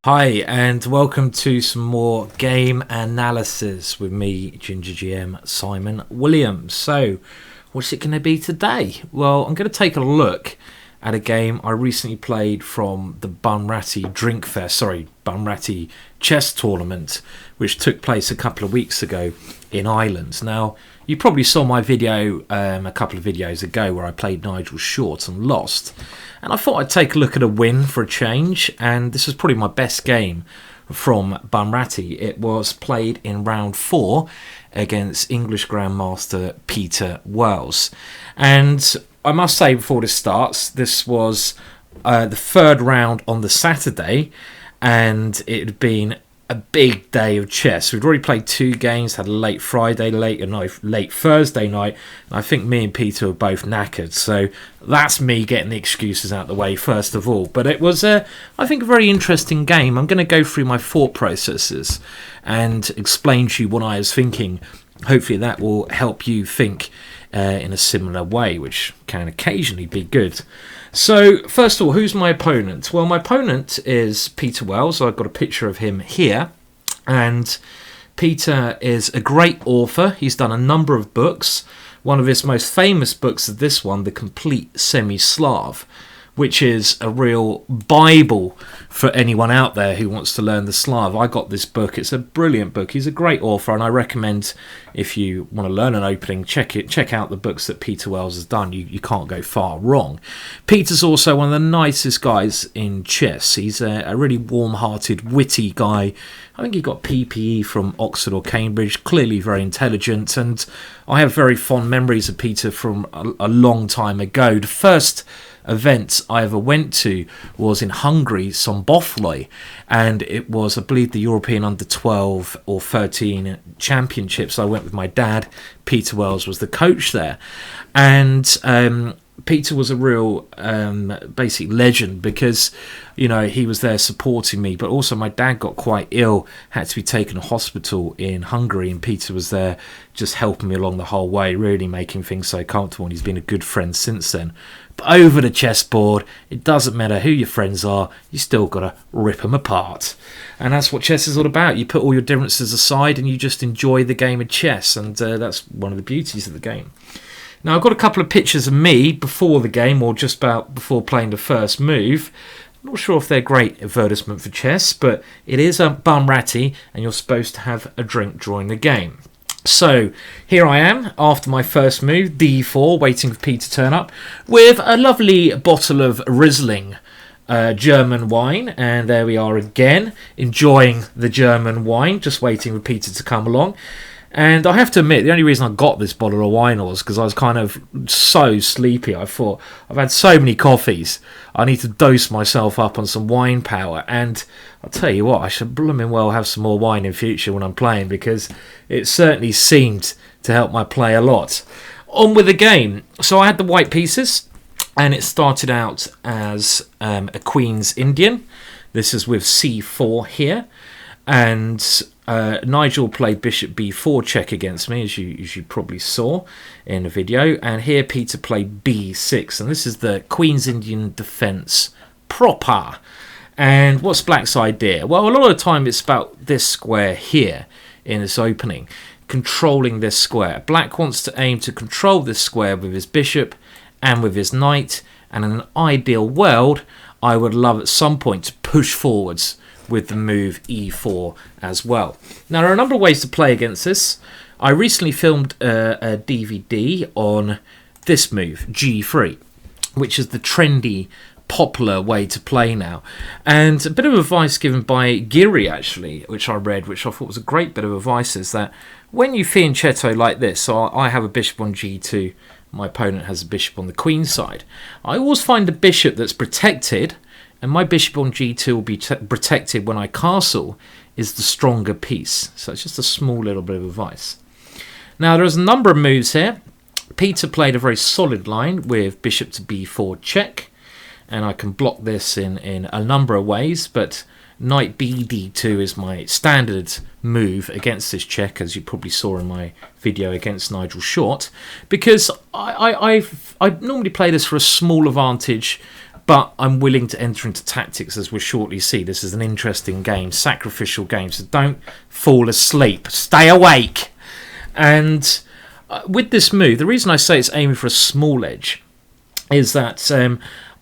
Hi, and welcome to some more game analysis with me, GingerGM Simon Williams. So, what's it going to be today? Well, I'm going to take a look at a game I recently played from the Bunratty chess tournament, which took place a couple of weeks ago in Ireland. Now, you probably saw my video a couple of videos ago where I played Nigel Short and lost. And I thought I'd take a look at a win for a change, and this was probably my best game from Bunratty. It was played in round 4 against English Grandmaster Peter Wells. And I must say before this starts, this was the third round on the Saturday, and it had been a big day of chess. We'd already played 2 games, had a late Friday, late Thursday night, and I think me and Peter were both knackered. So that's me getting the excuses out of the way first of all. But it was, I think, a very interesting game. I'm going to go through my thought processes and explain to you what I was thinking. Hopefully that will help you think in a similar way, which can occasionally be good. So, first of all, who's my opponent? Well, my opponent is Peter Wells. I've got a picture of him here. And Peter is a great author. He's done a number of books. One of his most famous books is this one, The Complete Semi-Slav, which is a real Bible for anyone out there who wants to learn the Slav. I got this book. It's a brilliant book. He's a great author, and I recommend, if you want to learn an opening, check out the books that Peter Wells has done. You can't go far wrong. Peter's also one of the nicest guys in chess. He's a really warm-hearted, witty guy. I think he got PPE from Oxford or Cambridge, clearly very intelligent, and I have very fond memories of Peter from a long time ago. The first event I ever went to was in Hungary, Szombathely, and it was, I believe, the European under 12 or 13 championships. I went with my dad. Peter Wells was the coach there, and Peter was a real basic legend because, you know, he was there supporting me, but also my dad got quite ill, had to be taken to hospital in Hungary, and Peter was there just helping me along the whole way, really making things so comfortable, and he's been a good friend since then. But over the chessboard, it doesn't matter who your friends are, you still got to rip them apart. And that's what chess is all about. You put all your differences aside and you just enjoy the game of chess, and that's one of the beauties of the game. Now, I've got a couple of pictures of me before the game, or just about before playing the first move. I'm not sure if they're great advertisement for chess, but it is a Bunratty, and you're supposed to have a drink during the game. So, here I am, after my first move, d4, waiting for Peter to turn up, with a lovely bottle of Riesling German wine, and there we are again, enjoying the German wine, just waiting for Peter to come along. And I have to admit, the only reason I got this bottle of wine was because I was kind of so sleepy. I thought, I've had so many coffees, I need to dose myself up on some wine power. And I'll tell you what, I should blooming well have some more wine in future when I'm playing, because it certainly seemed to help my play a lot. On with the game. So I had the white pieces, and it started out as a Queen's Indian. This is with c4 here. And Nigel played bishop b4 check against me, as you probably saw in the video. And here Peter played b6. And this is the Queen's Indian defense proper. And what's Black's idea? Well, a lot of the time it's about this square here in this opening, controlling this square. Black wants to aim to control this square with his bishop and with his knight. And in an ideal world, I would love at some point to push forwards with the move e4 as well. Now, there are a number of ways to play against this. I recently filmed a DVD on this move, g3, which is the trendy, popular way to play now. And a bit of advice given by Giri, actually, which I read, which I thought was a great bit of advice, is that when you fianchetto like this, so I have a bishop on g2, my opponent has a bishop on the queen side, I always find the bishop that's protected, and my bishop on g2 will be protected when I castle, is the stronger piece. So it's just a small little bit of advice. Now, there's a number of moves here. Peter played a very solid line with bishop to b4 check, and I can block this in a number of ways, but knight bd2 is my standard move against this check, as you probably saw in my video against Nigel Short, because I normally play this for a small advantage but I'm willing to enter into tactics, as we'll shortly see. This is an interesting game, sacrificial game, so don't fall asleep. Stay awake. And with this move, the reason I say it's aiming for a small edge is that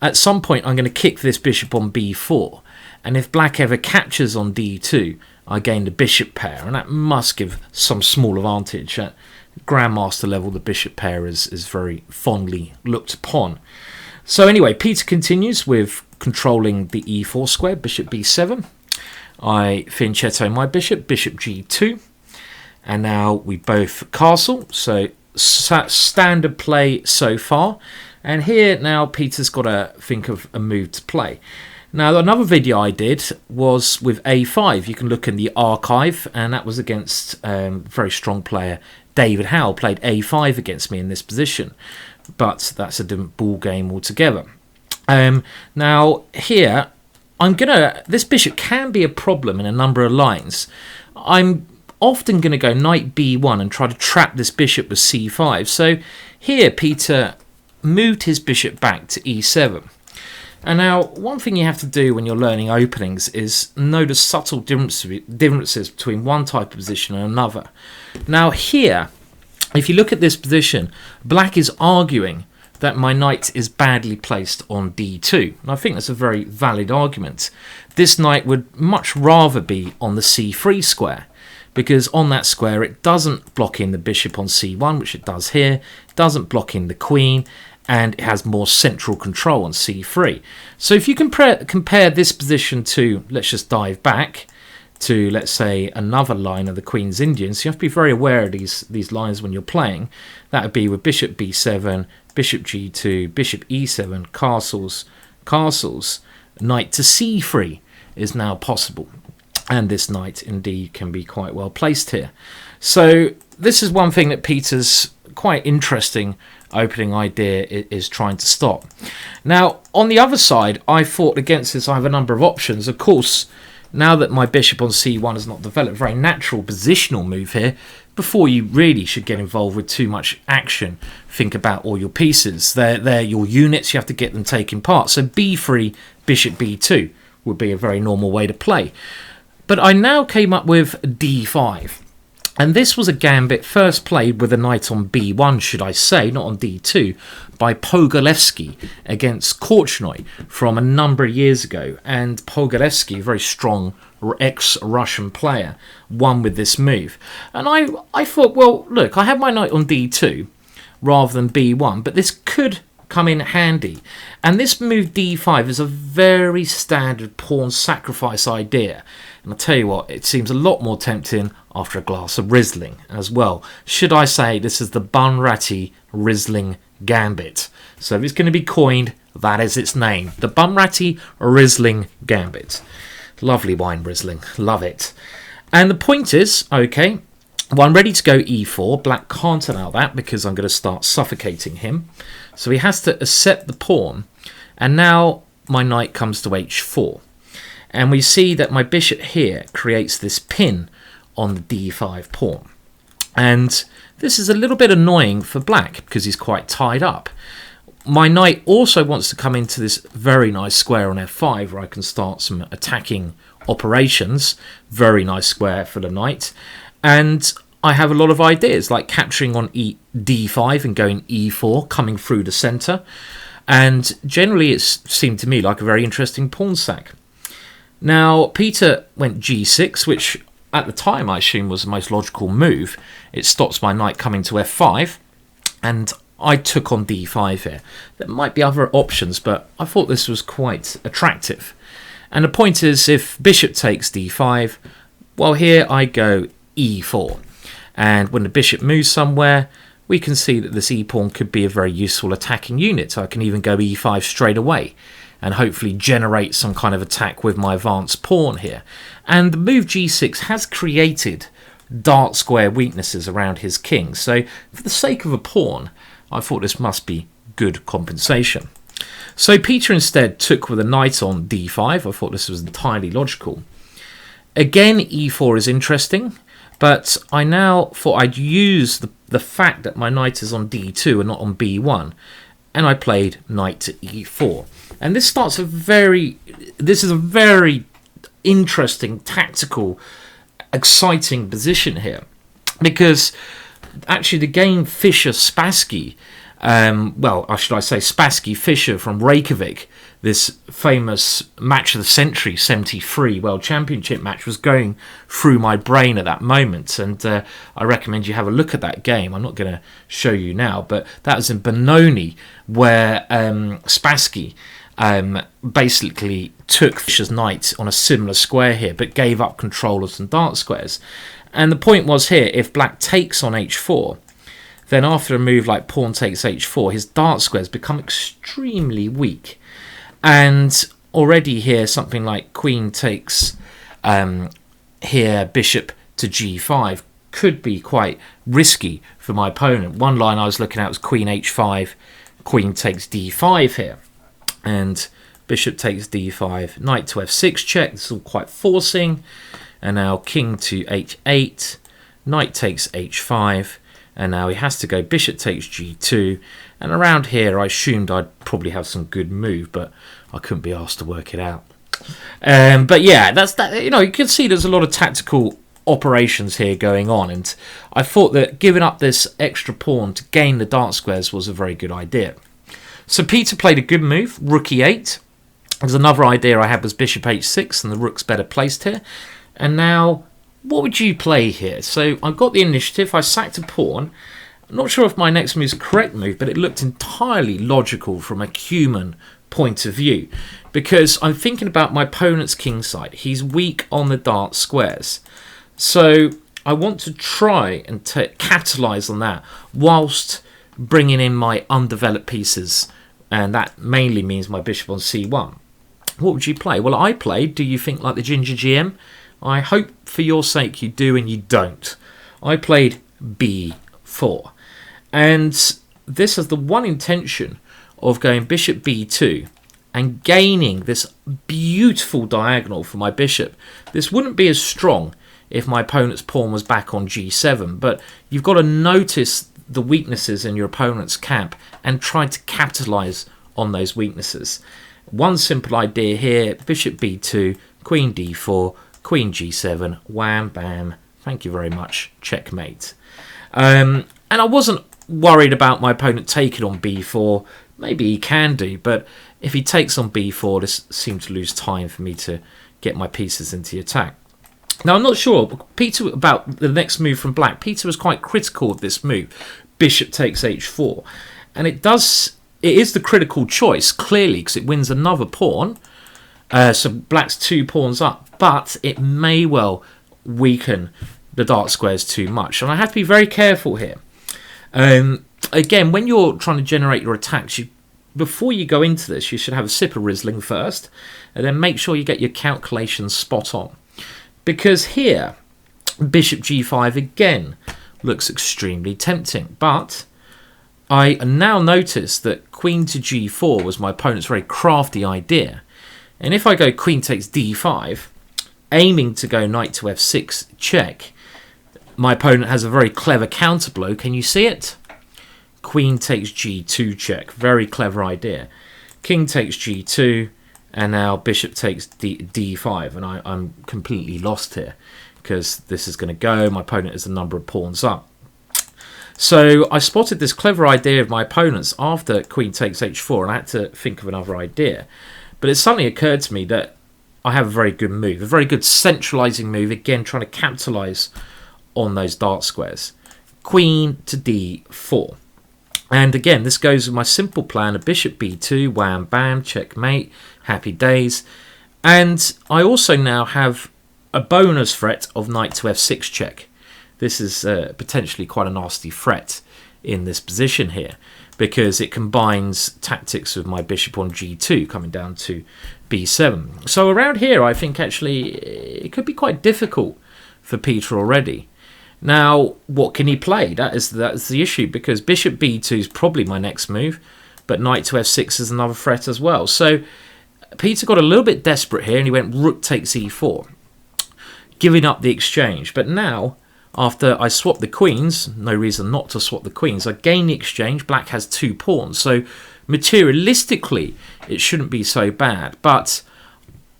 at some point I'm going to kick this bishop on b4, and if black ever captures on d2, I gain the bishop pair, and that must give some small advantage. At Grandmaster level, the bishop pair is very fondly looked upon. So anyway, Peter continues with controlling the e4 square, bishop b7. I fianchetto my bishop, bishop g2. And now we both castle, so standard play so far. And here now Peter's got to think of a move to play. Now another video I did was with a5. You can look in the archive, and that was against very strong player David Howe. Played a5 against me in this position, but that's a different ball game altogether. Now here this bishop can be a problem in a number of lines. I'm often going to go knight b1 and try to trap this bishop with c5. So here Peter moved his bishop back to e7. And now one thing you have to do when you're learning openings is know the subtle differences between one type of position and another. Now here, if you look at this position, black is arguing that my knight is badly placed on d2. And I think that's a very valid argument. This knight would much rather be on the c3 square, because on that square it doesn't block in the bishop on c1, which it does here, doesn't block in the queen, and it has more central control on c3. So if you compare this position to, let's just dive back to, let's say, another line of the Queen's Indians, you have to be very aware of these lines when you're playing. That would be with bishop b7, bishop g2, bishop e7, castles, castles, knight to c3 is now possible. And this knight indeed can be quite well placed here. So this is one thing that Peter's quite interesting opening idea is trying to stop. Now on the other side, I fought against this. I have a number of options. Of course, now that my bishop on c1 has not developed, very natural positional move here. Before you really should get involved with too much action, think about all your pieces. They're your units, you have to get them taken apart. So b3, bishop b2 would be a very normal way to play. But I now came up with d5. And this was a gambit first played with a knight on b1, should I say, not on d2, by Pogorelski against Korchnoi from a number of years ago. And Pogorelski, a very strong ex-Russian player, won with this move. And I thought, well, look, I have my knight on d2 rather than b1, but this could come in handy. And this move d5 is a very standard pawn sacrifice idea. And I'll tell you what, it seems a lot more tempting after a glass of Riesling as well. Should I say this is the Bunratty Riesling Gambit. So if it's going to be coined, that is its name. The Bunratty Riesling Gambit. Lovely wine, Riesling. Love it. And the point is, okay, well, I'm ready to go e4. Black can't allow that because I'm going to start suffocating him. So he has to accept the pawn. And now my knight comes to h4. And we see that my bishop here creates this pin on the d5 pawn. And this is a little bit annoying for black because he's quite tied up. My knight also wants to come into this very nice square on f5 where I can start some attacking operations. Very nice square for the knight. And I have a lot of ideas like capturing on d5 and going e4, coming through the centre. And generally it seemed to me like a very interesting pawn sack. Now, Peter went g6, which at the time I assume was the most logical move. It stops my knight coming to f5, and I took on d5 here. There might be other options, but I thought this was quite attractive. And the point is, if bishop takes d5, well, here I go e4. And when the bishop moves somewhere, we can see that this e-pawn could be a very useful attacking unit. So I can even go e5 straight away and hopefully generate some kind of attack with my advanced pawn here. And the move g6 has created dark square weaknesses around his king. So for the sake of a pawn, I thought this must be good compensation. So Peter instead took with a knight on d5. I thought this was entirely logical. Again, e4 is interesting, but I now thought I'd use the fact that my knight is on d2 and not on b1, and I played knight to e4. And this starts this is a very interesting, tactical, exciting position here, because actually the game Fischer Spassky, should I say Spassky Fischer from Reykjavik, this famous match of the century 73 World Championship match, was going through my brain at that moment, and I recommend you have a look at that game. I'm not going to show you now, but that was in Benoni, where Spassky basically took Fischer's knight on a similar square here, but gave up control of some dark squares. And the point was here, if black takes on h4, then after a move like pawn takes h4, his dark squares become extremely weak. And already here, something like queen takes here, bishop to g5, could be quite risky for my opponent. One line I was looking at was queen h5, queen takes d5 here. And bishop takes d5, knight to f6 check. This is all quite forcing. And now king to h8, knight takes h5. And now he has to go bishop takes g2. And around here I assumed I'd probably have some good move, but I couldn't be asked to work it out. But yeah, that's that. You can see there's a lot of tactical operations here going on, and I thought that giving up this extra pawn to gain the dark squares was a very good idea. So Peter played a good move, rook e8. There's another idea I had was bishop h6, and the rook's better placed here. And now, what would you play here? So I've got the initiative, I sacked a pawn. I'm not sure if my next move is the correct move, but it looked entirely logical from a human point of view, because I'm thinking about my opponent's king side. He's weak on the dark squares. So I want to try and capitalise on that whilst bringing in my undeveloped pieces, and that mainly means my bishop on c1. What would you play? Well, I played Do You Think Like the GingerGM? I hope for your sake you do and you don't. I played b4, and this has the one intention of going bishop b2 and gaining this beautiful diagonal for my bishop. This wouldn't be as strong if my opponent's pawn was back on g7, but you've got to notice the weaknesses in your opponent's camp and try to capitalise on those weaknesses. One simple idea here, bishop b2, queen d4, queen g7, wham, bam, thank you very much, checkmate. And I wasn't worried about my opponent taking on b4. Maybe he can do, but if he takes on b4, this seems to lose time for me to get my pieces into the attack. Now, I'm not sure, Peter, about the next move from black. Peter was quite critical of this move, bishop takes h4. And it is the critical choice, clearly, because it wins another pawn. So black's 2 pawns up, but it may well weaken the dark squares too much. And I have to be very careful here. Again, when you're trying to generate your attacks, before you go into this, you should have a sip of Riesling first, and then make sure you get your calculations spot on. Because here, bishop g5 again looks extremely tempting, but I now notice that queen to g4 was my opponent's very crafty idea. And if I go queen takes d5, aiming to go knight to f6 check, my opponent has a very clever counter blow. Can you see it? Queen takes g2 check. Very clever idea. King takes g2, and now bishop takes d5. And I'm completely lost here, because this is going to go. My opponent has a number of pawns up. So I spotted this clever idea of my opponent's after queen takes h4, and I had to think of another idea. But it suddenly occurred to me that I have a very good move, a very good centralising move, again trying to capitalise on those dark squares. Queen to d4. And again, this goes with my simple plan of bishop b2, wham, bam, checkmate, happy days. And I also now have a bonus threat of knight to f6 check. This is potentially quite a nasty threat in this position here, because it combines tactics with my bishop on g2 coming down to b7. So around here, I think actually it could be quite difficult for Peter already. Now, what can he play? That's the issue, because bishop b2 is probably my next move, but knight to f6 is another threat as well. So Peter got a little bit desperate here, and he went rook takes e4, giving up the exchange. But now, after I swap the queens, no reason not to swap the queens, I gain the exchange. Black has 2 pawns, so materialistically, it shouldn't be so bad. But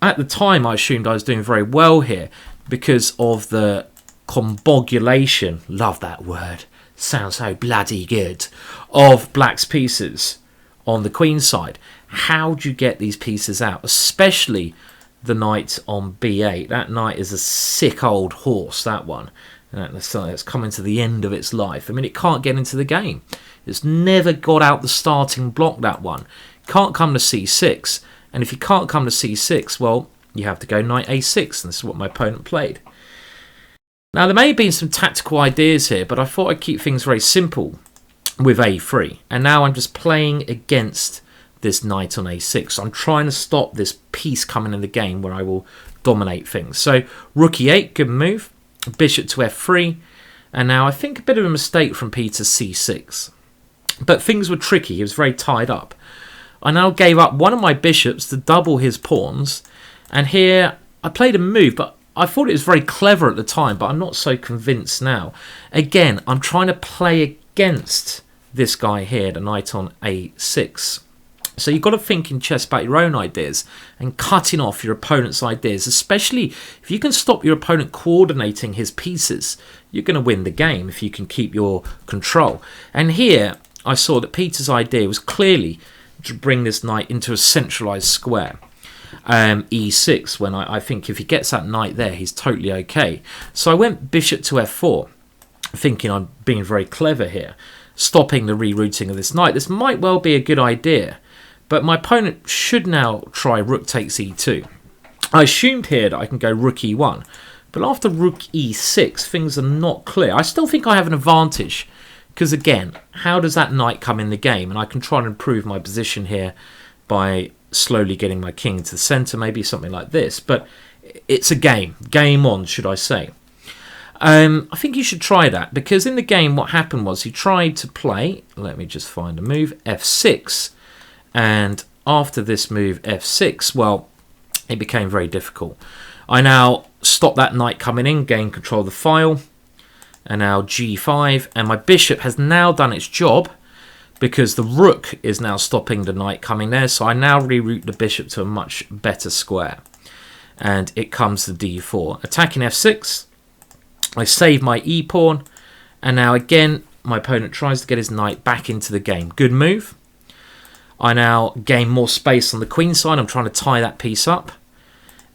at the time, I assumed I was doing very well here because of the combogulation, love that word, sounds so bloody good, of black's pieces on the queen side. How do you get these pieces out, especially the knight on b8? That knight is a sick old horse, that one. It's coming to the end of its life. I mean, it can't get into the game. It's never got out the starting block, that one. Can't come to c6. And if you can't come to c6, well, you have to go knight a6. And this is what my opponent played. Now, there may have been some tactical ideas here, but I thought I'd keep things very simple with a3. And now I'm just playing against this knight on a6. So I'm trying to stop this piece coming in the game where I will dominate things. So rook e8, good move. Bishop to f3, and now I think a bit of a mistake from Peter c6, but things were tricky. He was very tied up. I now gave up one of my bishops to double his pawns, and here I played a move, but I thought it was very clever at the time, but I'm not so convinced now. Again, I'm trying to play against this guy here, the knight on a6. So you've got to think in chess about your own ideas and cutting off your opponent's ideas, especially if you can stop your opponent coordinating his pieces. You're going to win the game if you can keep your control. And here I saw that Peter's idea was clearly to bring this knight into a centralized square. E6, when I think if he gets that knight there, he's totally okay. So I went bishop to f4, thinking I'm being very clever here, stopping the rerouting of this knight. This might well be a good idea. But my opponent should now try rook takes e2. I assumed here that I can go rook e1. But after rook e6, things are not clear. I still think I have an advantage. Because again, how does that knight come in the game? And I can try and improve my position here by slowly getting my king to the centre. Maybe something like this. But it's a game. Game on, should I say. I think you should try that. Because in the game, what happened was he tried to play, let me just find a move, f6. And after this move f6, well, it became very difficult. I now stop that knight coming in, gain control of the file, and now g5, and my bishop has now done its job because the rook is now stopping the knight coming there, so I now reroute the bishop to a much better square, and it comes to d4. Attacking f6, I save my e-pawn, and now again my opponent tries to get his knight back into the game. Good move. I now gain more space on the queen side. I'm trying to tie that piece up.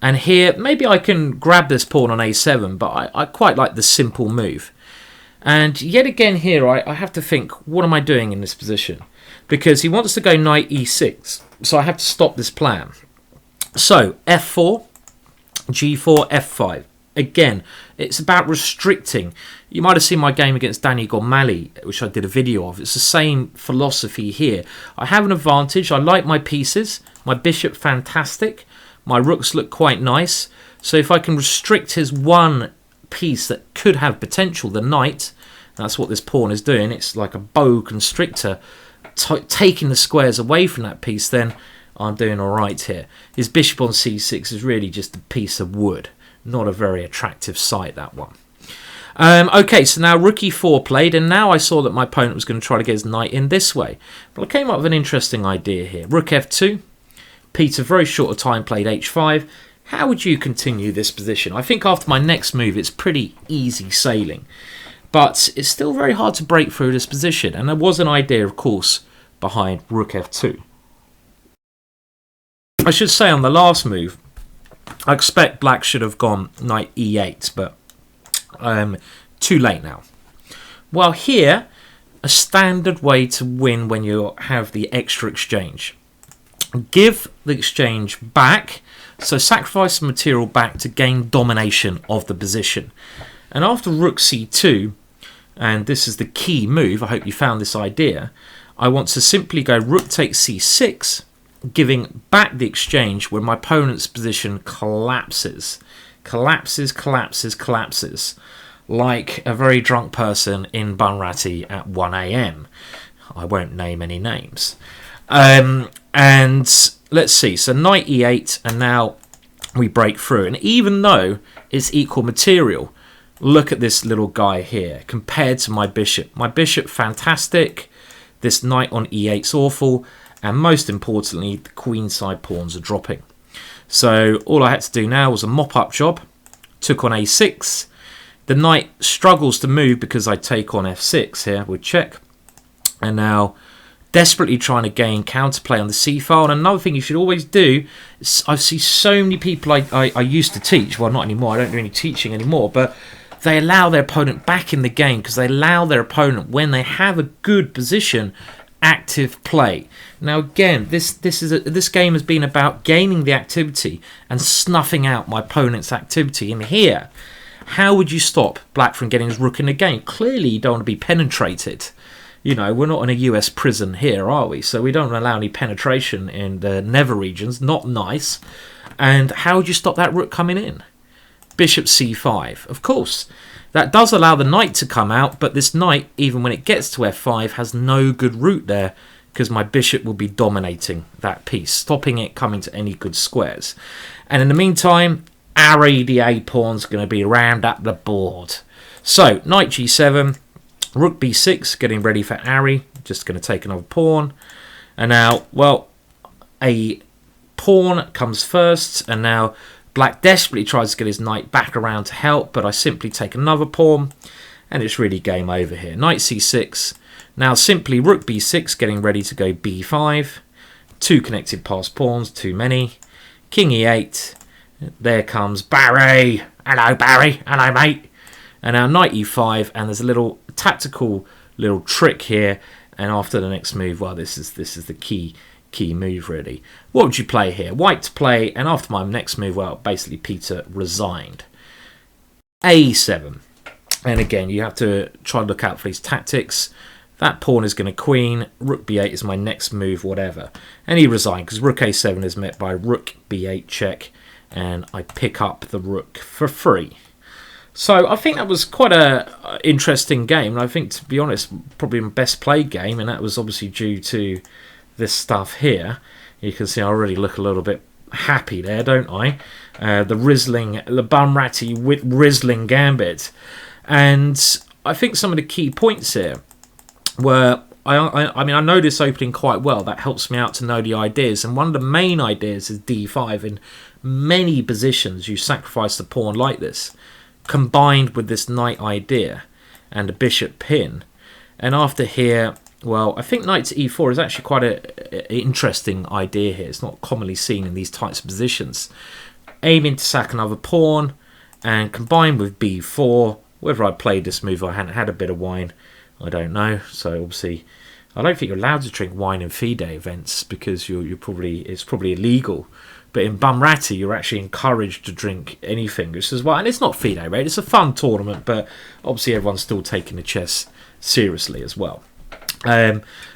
And here, maybe I can grab this pawn on a7, but I quite like the simple move. And yet again here, I have to think, what am I doing in this position? Because he wants to go knight e6, so I have to stop this plan. So, f4, g4, f5. Again, it's about restricting. You might have seen my game against Danny Gormali, which I did a video of. It's the same philosophy here. I have an advantage. I like my pieces. My bishop, fantastic. My rooks look quite nice. So if I can restrict his one piece that could have potential, the knight, that's what this pawn is doing. It's like a bow constrictor, taking the squares away from that piece, then I'm doing all right here. His bishop on c6 is really just a piece of wood. Not a very attractive sight, that one. Okay, so now rook e4 played, and now I saw that my opponent was going to try to get his knight in this way. But I came up with an interesting idea here. Rook f2. Peter, very short of time, played h5. How would you continue this position? I think after my next move, it's pretty easy sailing. But it's still very hard to break through this position. And there was an idea, of course, behind rook f2. I should say on the last move, I expect black should have gone knight e8, but too late now. Well, here, a standard way to win when you have the extra exchange. Give the exchange back, so sacrifice the material back to gain domination of the position. And after rook c2, and this is the key move, I hope you found this idea, I want to simply go rook takes c6, giving back the exchange when my opponent's position collapses. Collapses, collapses, collapses. Like a very drunk person in Bunratty at 1 AM. I won't name any names. And let's see, so knight e8, and now we break through. And even though it's equal material, look at this little guy here compared to my bishop. My bishop, fantastic. This knight on e8's awful. and most importantly, the queenside pawns are dropping. So all I had to do now was a mop-up job. Took on a6. The knight struggles to move because I take on f6 here with check. And now desperately trying to gain counterplay on the c file. And another thing you should always do, is I see so many people I used to teach, well not anymore, I don't do any teaching anymore, but they allow their opponent back in the game because they allow their opponent, when they have a good position, active play. Now again, this game has been about gaining the activity and snuffing out my opponent's activity. And here, how would you stop black from getting his rook in the game? Clearly you don't want to be penetrated. You know, we're not in a US prison here, are we? So we don't allow any penetration in the nether regions. Not nice. And how would you stop that rook coming in? Bishop c5. Of course, that does allow the knight to come out, but this knight, even when it gets to f5, has no good route there because my bishop will be dominating that piece, stopping it coming to any good squares. And in the meantime, Ari, the a pawn's going to be round up the board. So, knight g7, rook b6, getting ready for Ari, just going to take another pawn. And now, well, a pawn comes first, and now black desperately tries to get his knight back around to help, but I simply take another pawn, and it's really game over here. Knight c6. Now simply rook b6, getting ready to go b5. Two connected passed pawns, too many. King e8. There comes Barry. Hello, Barry. Hello, mate. And now knight e5, and there's a little tactical little trick here. And after the next move, well, this is the key move really. What would you play here? White to play, and after my next move, well, basically Peter resigned. a7, and again you have to try to look out for these tactics. That pawn is going to queen. Rook b8 is my next move, whatever. And he resigned because rook a7 is met by rook b8 check, and I pick up the rook for free. So I think that was quite a interesting game, and I think, to be honest, probably my best played game, and that was obviously due to this stuff here. You can see I already look a little bit happy there, don't I? The Riesling, the Bunratty with Riesling Gambit. And I think some of the key points here were, I mean, I know this opening quite well. That helps me out to know the ideas. And one of the main ideas is d5. In many positions, you sacrifice the pawn like this, combined with this knight idea and a bishop pin. And after here, well, I think knight to e4 is actually quite an interesting idea here. It's not commonly seen in these types of positions. Aiming to sack another pawn, and combined with b4. Whether I played this move, I hadn't had a bit of wine, I don't know. So obviously, I don't think you're allowed to drink wine in FIDE events because it's probably illegal. But in Bunratty, you're actually encouraged to drink anything. This is why, and it's not FIDE, right? It's a fun tournament, but obviously everyone's still taking the chess seriously as well.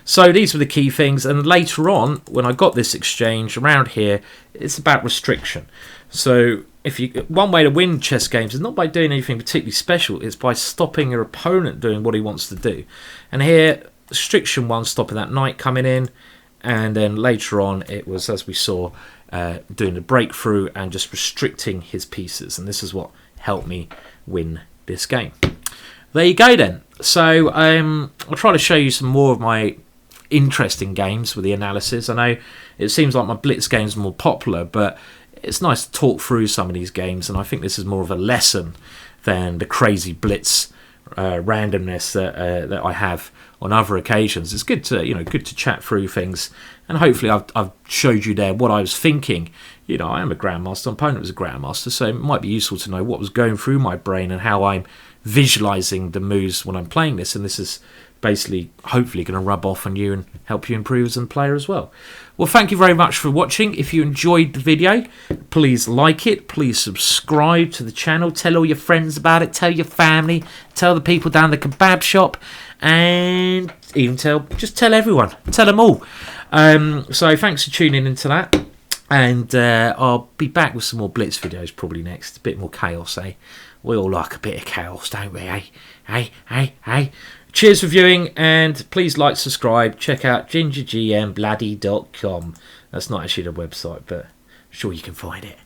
So these were the key things, and later on when I got this exchange around here, it's about restriction. So one way to win chess games is not by doing anything particularly special, it's by stopping your opponent doing what he wants to do. And here, restriction 1, stopping that knight coming in, and then later on it was, as we saw, doing the breakthrough and just restricting his pieces, and this is what helped me win this game. There you go then. So I'll try to show you some more of my interesting games with the analysis. I know it seems like my Blitz games are more popular, but it's nice to talk through some of these games, and I think this is more of a lesson than the crazy Blitz randomness that I have on other occasions. It's good to chat through things, and hopefully I've showed you there what I was thinking. You know, I am a Grandmaster, my opponent was a Grandmaster, so it might be useful to know what was going through my brain and how I'm visualizing the moves when I'm playing this, and this is basically hopefully going to rub off on you and help you improve as a player as well. Well, thank you very much for watching. If you enjoyed the video, please like it, please subscribe to the channel, tell all your friends about it, tell your family, tell the people down the kebab shop, and even just tell everyone, tell them all. So thanks for tuning into that, and I'll be back with some more Blitz videos probably next. A bit more chaos, eh? We all like a bit of chaos, don't we, eh? Hey. Cheers for viewing, and please like, subscribe, check out GingerGM bloody.com. That's not actually the website, but I'm sure you can find it.